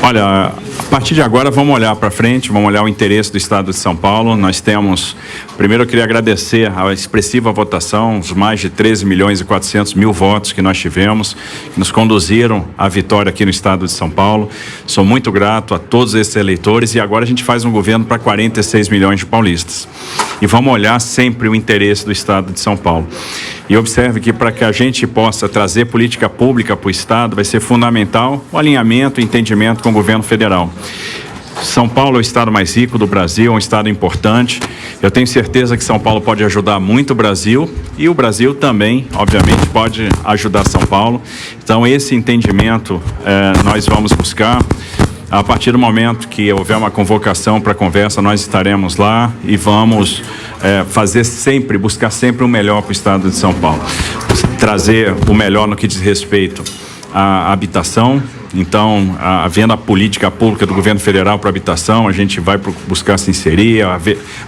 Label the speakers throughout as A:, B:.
A: Olha, a partir de agora vamos olhar para frente, vamos olhar o interesse do Estado de São Paulo. Nós temos, primeiro eu queria agradecer a expressiva votação, os mais de 13.400.000 votos que nós tivemos, que nos conduziram à vitória aqui no Estado de São Paulo. Sou muito grato a todos esses eleitores e agora a gente faz um governo para 46 milhões de paulistas. E vamos olhar sempre o interesse do Estado de São Paulo. E observe que para que a gente possa trazer política pública para o Estado, vai ser fundamental o alinhamento e entendimento com o governo federal. São Paulo é o estado mais rico do Brasil, é um estado importante. Eu tenho certeza que São Paulo pode ajudar muito o Brasil e o Brasil também, obviamente, pode ajudar São Paulo. Então, esse entendimento nós vamos buscar. A partir do momento que houver uma convocação para conversa, nós estaremos lá e vamos buscar sempre o melhor para o estado de São Paulo. Trazer o melhor no que diz respeito à habitação. Então, havendo a política pública do governo federal para a habitação, a gente vai buscar se inserir,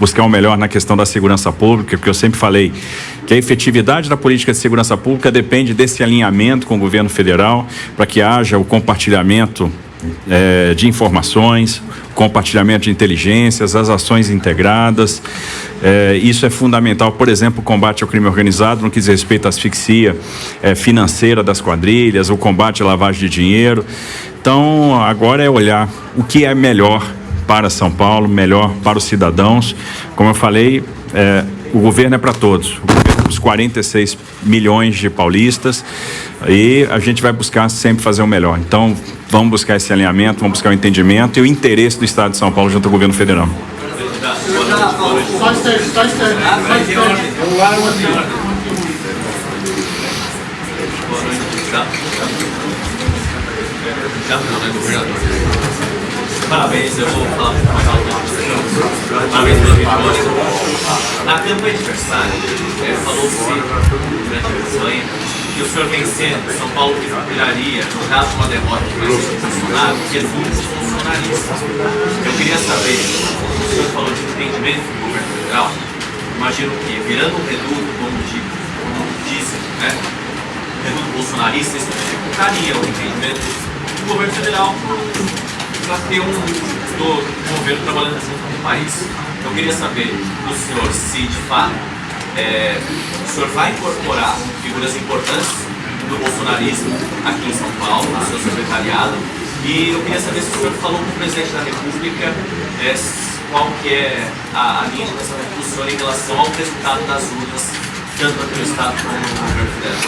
A: buscar o melhor na questão da segurança pública, porque eu sempre falei que a efetividade da política de segurança pública depende desse alinhamento com o governo federal, para que haja o compartilhamento de informações, compartilhamento de inteligências, as ações integradas. Isso é fundamental, por exemplo, o combate ao crime organizado no que diz respeito à asfixia financeira das quadrilhas, o combate à lavagem de dinheiro. Então, agora é olhar o que é melhor para São Paulo, melhor para os cidadãos. Como eu falei, o governo é para todos. O governo é para os 46 milhões de paulistas e a gente vai buscar sempre fazer o melhor. Então, vamos buscar esse alinhamento, vamos buscar o entendimento e o interesse do Estado de São Paulo junto ao governo federal.
B: Parabéns, eu vou falar parabéns pela vitória. Na campanha de aniversário, falou-se durante a campanha que o senhor vencendo, São Paulo viraria, no caso de uma derrota que vai ser Bolsonaro, que é muito bolsonarista. Eu queria saber, o senhor falou de entendimento do governo federal, imagino que virando um reduto, como dizem, né? Reduto bolsonarista, isso dificultaria o entendimento do governo federal para ter um governo trabalhando junto com o país. Eu queria saber do senhor se, de fato, o senhor vai incorporar figuras importantes do bolsonarismo aqui em São Paulo, no seu secretariado, e eu queria saber se o senhor falou com o presidente da República qual que é a linha de pensamento do senhor em relação ao resultado das urnas, tanto aqui no Estado como no governo federal.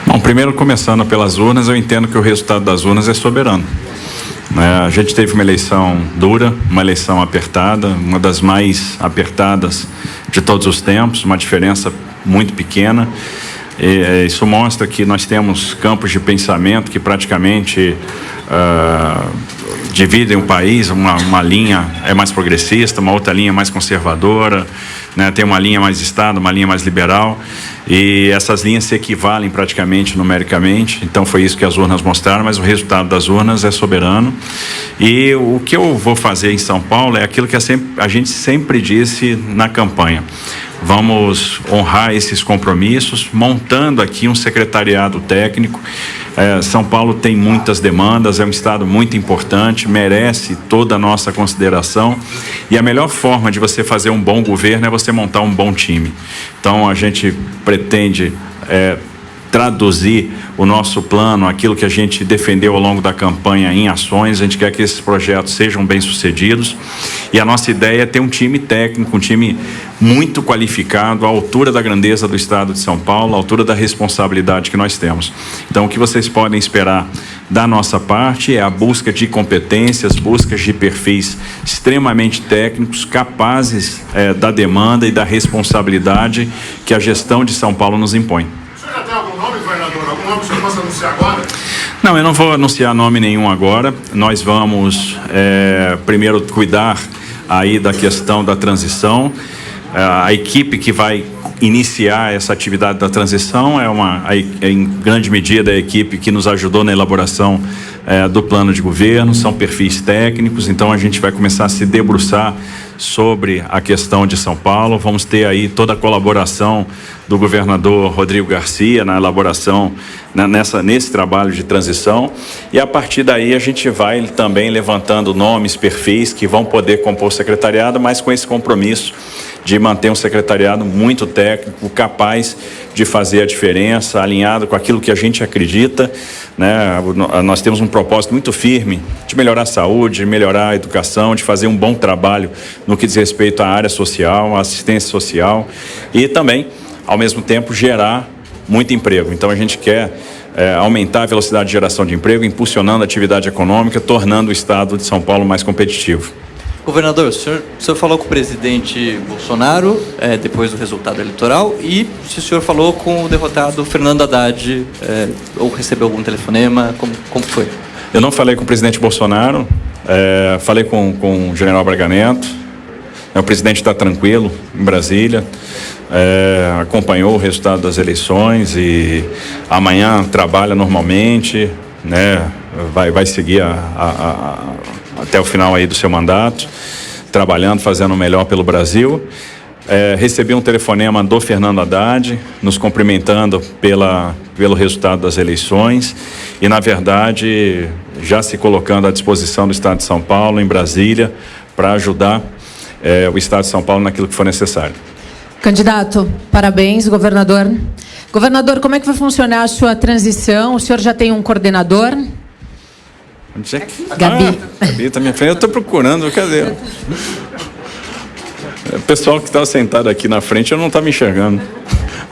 A: Bom, primeiro, começando pelas urnas, eu entendo que o resultado das urnas é soberano. A gente teve uma eleição dura, uma eleição apertada, uma das mais apertadas de todos os tempos, uma diferença muito pequena. Isso mostra que nós temos campos de pensamento que praticamente dividem o país. Uma linha é mais progressista, uma outra linha é mais conservadora, né? Tem uma linha mais Estado, uma linha mais liberal, e essas linhas se equivalem praticamente numericamente. Então foi isso que as urnas mostraram, mas o resultado das urnas é soberano. E o que eu vou fazer em São Paulo é aquilo que a gente sempre disse na campanha: vamos honrar esses compromissos, montando aqui um secretariado técnico. São Paulo tem muitas demandas, é um estado muito importante, merece toda a nossa consideração, e a melhor forma de você fazer um bom governo é você montar um bom time. Então a gente pretende traduzir o nosso plano, aquilo que a gente defendeu ao longo da campanha, em ações. A gente quer que esses projetos sejam bem-sucedidos, e a nossa ideia é ter um time técnico, um time muito qualificado, à altura da grandeza do Estado de São Paulo, à altura da responsabilidade que nós temos. Então, o que vocês podem esperar da nossa parte é a busca de competências, buscas de perfis extremamente técnicos, capazes da demanda e da responsabilidade que a gestão de São Paulo nos impõe.
C: Já tem algum nome, governador? Algum nome que o senhor possa anunciar agora?
A: Não, eu não vou anunciar nome nenhum agora. Nós vamos primeiro cuidar aí da questão da transição. A equipe que vai iniciar essa atividade da transição em grande medida, a equipe que nos ajudou na elaboração do plano de governo. São perfis técnicos, então a gente vai começar a se debruçar sobre a questão de São Paulo. Vamos ter aí toda a colaboração do governador Rodrigo Garcia na elaboração, nesse trabalho de transição, e a partir daí a gente vai também levantando nomes, perfis que vão poder compor o secretariado, mas com esse compromisso de manter um secretariado muito técnico, capaz de fazer a diferença, alinhado com aquilo que a gente acredita, né? Nós temos um propósito muito firme de melhorar a saúde, de melhorar a educação, de fazer um bom trabalho no que diz respeito à área social, à assistência social e também, ao mesmo tempo, gerar muito emprego. Então a gente quer aumentar a velocidade de geração de emprego, impulsionando a atividade econômica, tornando o estado de São Paulo mais competitivo.
D: Governador, o senhor falou com o presidente Bolsonaro depois do resultado eleitoral e se o senhor falou com o derrotado Fernando Haddad ou recebeu algum telefonema, como foi?
A: Eu não falei com o presidente Bolsonaro, falei com o general Braga Neto. O presidente está tranquilo em Brasília, acompanhou o resultado das eleições e amanhã trabalha normalmente, né? Vai seguir até o final aí do seu mandato, trabalhando, fazendo o melhor pelo Brasil. Recebi um telefonema do Fernando Haddad, nos cumprimentando pelo resultado das eleições e, na verdade, já se colocando à disposição do Estado de São Paulo, em Brasília, para ajudar o Estado de São Paulo naquilo que for necessário.
E: Candidato, parabéns, governador. Governador, como é que vai funcionar a sua transição? O senhor já tem um coordenador?
A: Onde é que...
E: Gabi.
A: Gabi está minha frente. Eu estou procurando, cadê? O pessoal que está sentado aqui na frente, eu não está me enxergando.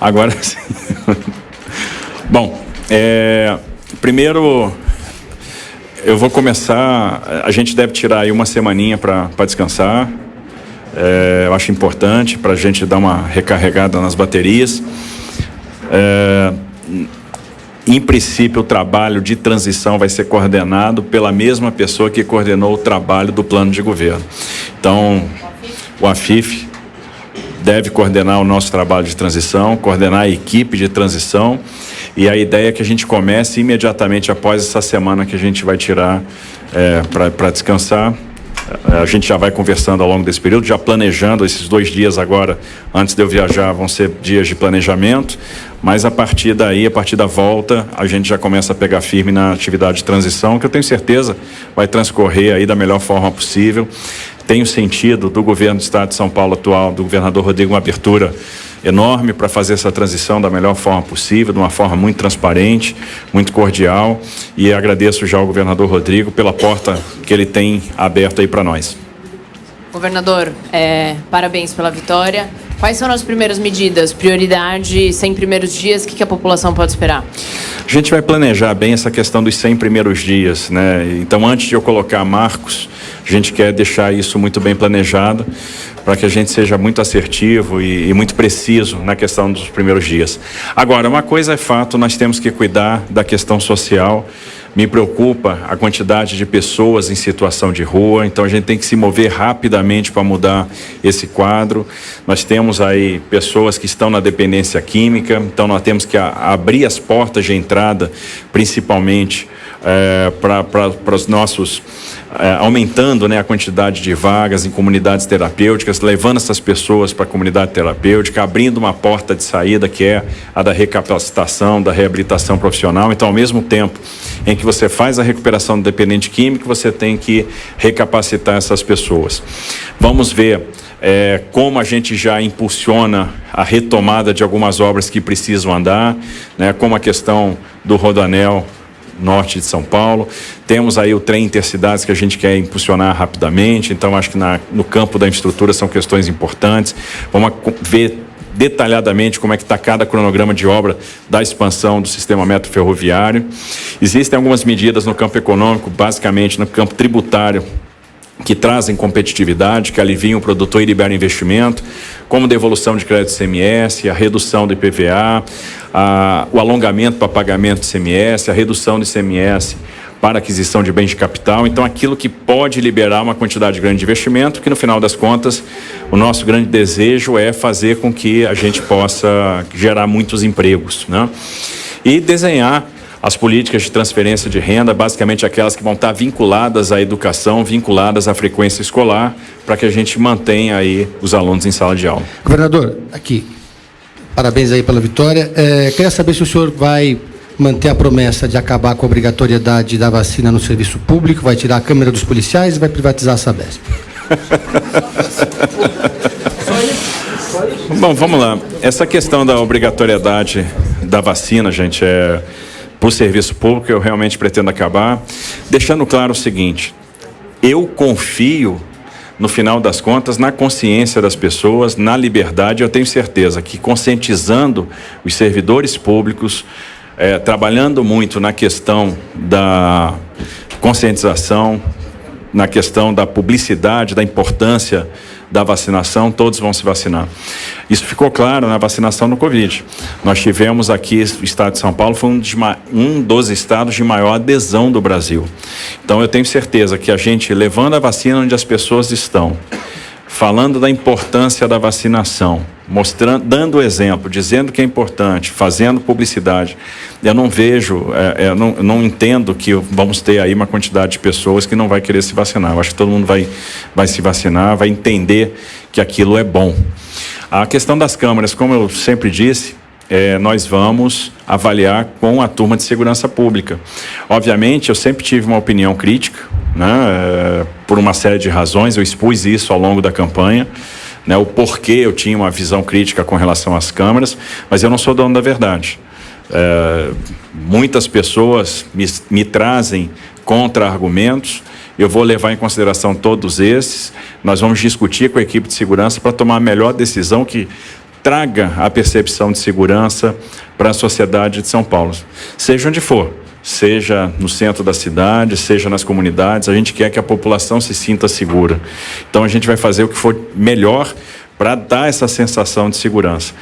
A: Agora sim. Bom, primeiro eu vou começar. A gente deve tirar aí uma semaninha para descansar. Eu acho importante para a gente dar uma recarregada nas baterias. Em princípio, o trabalho de transição vai ser coordenado pela mesma pessoa que coordenou o trabalho do plano de governo. Então, o AFIF deve coordenar o nosso trabalho de transição, coordenar a equipe de transição, e a ideia é que a gente comece imediatamente após essa semana que a gente vai tirar para descansar. A gente já vai conversando ao longo desse período, já planejando esses 2 dias agora, antes de eu viajar, vão ser dias de planejamento, mas a partir daí, a partir da volta, a gente já começa a pegar firme na atividade de transição, que eu tenho certeza vai transcorrer aí da melhor forma possível. Tenho sentido do governo do Estado de São Paulo atual, do governador Rodrigo, uma abertura enorme para fazer essa transição da melhor forma possível, de uma forma muito transparente, muito cordial, e agradeço já ao governador Rodrigo pela porta que ele tem aberto aí para nós.
F: Governador, parabéns pela vitória. Quais são as primeiras medidas, prioridade, 100 primeiros dias, o que a população pode esperar?
A: A gente vai planejar bem essa questão dos 100 primeiros dias, né? Então, antes de eu colocar marcos, a gente quer deixar isso muito bem planejado para que a gente seja muito assertivo e muito preciso na questão dos primeiros dias. Agora, uma coisa é fato, nós temos que cuidar da questão social. Me preocupa a quantidade de pessoas em situação de rua, então a gente tem que se mover rapidamente para mudar esse quadro. Nós temos aí pessoas que estão na dependência química, então nós temos que abrir as portas de entrada, principalmente para os nossos, aumentando, né, a quantidade de vagas em comunidades terapêuticas, levando essas pessoas para a comunidade terapêutica, abrindo uma porta de saída que é a da recapacitação, da reabilitação profissional. Então, ao mesmo tempo em que você faz a recuperação do dependente químico, você tem que recapacitar essas pessoas. Vamos ver como a gente já impulsiona a retomada de algumas obras que precisam andar, né, como a questão do Rodoanel norte de São Paulo. Temos aí o trem intercidades que a gente quer impulsionar rapidamente, então acho que no campo da infraestrutura são questões importantes. Vamos ver detalhadamente como é que está cada cronograma de obra da expansão do sistema metro ferroviário. Existem algumas medidas no campo econômico, basicamente no campo tributário, que trazem competitividade, que aliviam o produtor e liberam investimento, como devolução de crédito ICMS, a redução do IPVA, o alongamento para pagamento de ICMS, a redução do ICMS para aquisição de bens de capital. Então, aquilo que pode liberar uma quantidade grande de investimento, que no final das contas, o nosso grande desejo é fazer com que a gente possa gerar muitos empregos, né? E desenhar as políticas de transferência de renda, basicamente aquelas que vão estar vinculadas à educação, vinculadas à frequência escolar, para que a gente mantenha aí os alunos em sala de aula.
G: Governador, aqui, parabéns aí pela vitória. Queria saber se o senhor vai manter a promessa de acabar com a obrigatoriedade da vacina no serviço público, vai tirar a câmera dos policiais e vai privatizar a Sabesp.
A: Bom, vamos lá. Essa questão da obrigatoriedade da vacina, gente, para o serviço público, eu realmente pretendo acabar, deixando claro o seguinte: eu confio, no final das contas, na consciência das pessoas, na liberdade. Eu tenho certeza que, conscientizando os servidores públicos, trabalhando muito na questão da conscientização, na questão da publicidade, da importância da vacinação, todos vão se vacinar. Isso ficou claro na vacinação no Covid. Nós tivemos aqui, o estado de São Paulo foi um dos estados de maior adesão do Brasil. Então eu tenho certeza que a gente, levando a vacina onde as pessoas estão, falando da importância da vacinação, mostrando, dando exemplo, dizendo que é importante, fazendo publicidade, eu não vejo, não entendo que vamos ter aí uma quantidade de pessoas que não vai querer se vacinar. Eu acho que todo mundo vai se vacinar, vai entender que aquilo é bom. A questão das câmeras, como eu sempre disse, nós vamos avaliar com a turma de segurança pública. Obviamente, eu sempre tive uma opinião crítica, né, por uma série de razões, eu expus isso ao longo da campanha, né, o porquê eu tinha uma visão crítica com relação às câmeras, mas eu não sou dono da verdade. Muitas pessoas me trazem contra-argumentos, eu vou levar em consideração todos esses, nós vamos discutir com a equipe de segurança para tomar a melhor decisão que traga a percepção de segurança para a sociedade de São Paulo, seja onde for, seja no centro da cidade, seja nas comunidades. A gente quer que a população se sinta segura. Então a gente vai fazer o que for melhor para dar essa sensação de segurança.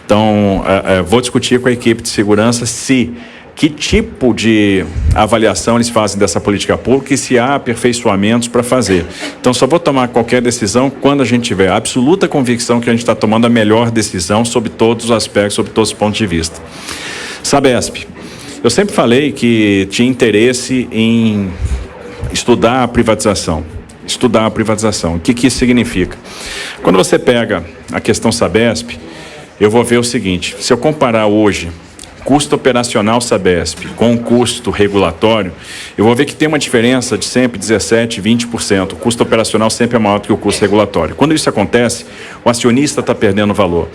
A: Então, vou discutir com a equipe de segurança que tipo de avaliação eles fazem dessa política pública e se há aperfeiçoamentos para fazer. Então, só vou tomar qualquer decisão quando a gente tiver a absoluta convicção que a gente está tomando a melhor decisão sobre todos os aspectos, sobre todos os pontos de vista. Sabesp. Eu sempre falei que tinha interesse em estudar a privatização. O que isso significa? Quando você pega a questão Sabesp, eu vou ver o seguinte: se eu comparar hoje custo operacional Sabesp com o custo regulatório, eu vou ver que tem uma diferença de sempre 17%, 20%. O custo operacional sempre é maior do que o custo regulatório. Quando isso acontece, o acionista está perdendo valor.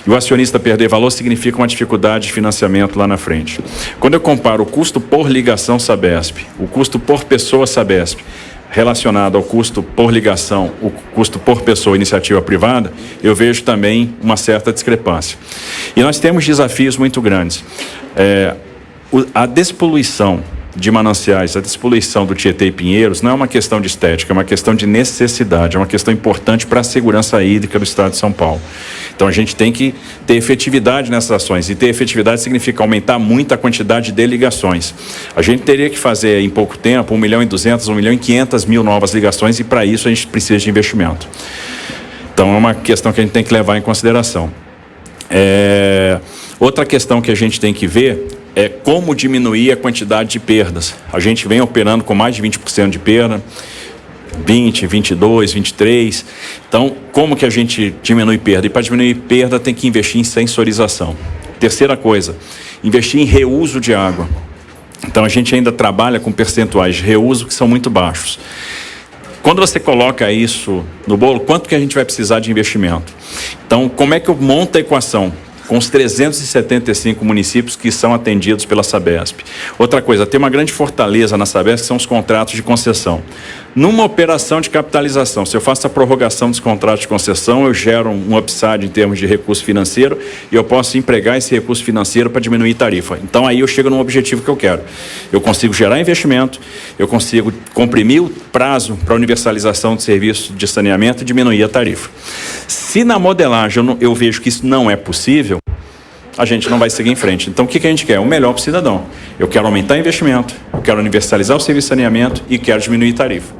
A: E o acionista perder valor significa uma dificuldade de financiamento lá na frente. Quando eu comparo o custo por ligação Sabesp, o custo por pessoa Sabesp, relacionado ao custo por ligação, o custo por pessoa iniciativa privada, eu vejo também uma certa discrepância. E nós temos desafios muito grandes. A despoluição de mananciais, a despoluição do Tietê e Pinheiros não é uma questão de estética, é uma questão de necessidade, é uma questão importante para a segurança hídrica do estado de São Paulo. Então a gente tem que ter efetividade nessas ações, e ter efetividade significa aumentar muito a quantidade de ligações. A gente teria que fazer em pouco tempo 1.200.000, 1.500.000 novas ligações, e para isso a gente precisa de investimento. Então é uma questão que a gente tem que levar em consideração. Outra questão que a gente tem que ver é como diminuir a quantidade de perdas. A gente vem operando com mais de 20% de perda, 20, 22, 23. Então, como que a gente diminui perda? E para diminuir perda tem que investir em sensorização. Terceira coisa, investir em reuso de água. Então, a gente ainda trabalha com percentuais de reuso que são muito baixos. Quando você coloca isso no bolo, quanto que a gente vai precisar de investimento? Então, como é que eu monto a equação com os 375 municípios que são atendidos pela Sabesp? Outra coisa, tem uma grande fortaleza na Sabesp, que são os contratos de concessão. Numa operação de capitalização, se eu faço a prorrogação dos contratos de concessão, eu gero um upside em termos de recurso financeiro e eu posso empregar esse recurso financeiro para diminuir tarifa. Então aí eu chego num objetivo que eu quero. Eu consigo gerar investimento, eu consigo comprimir o prazo para universalização de serviços de saneamento e diminuir a tarifa. Se na modelagem eu vejo que isso não é possível, a gente não vai seguir em frente. Então, o que a gente quer? O melhor para o cidadão. Eu quero aumentar investimento, eu quero universalizar o serviço de saneamento e quero diminuir tarifa.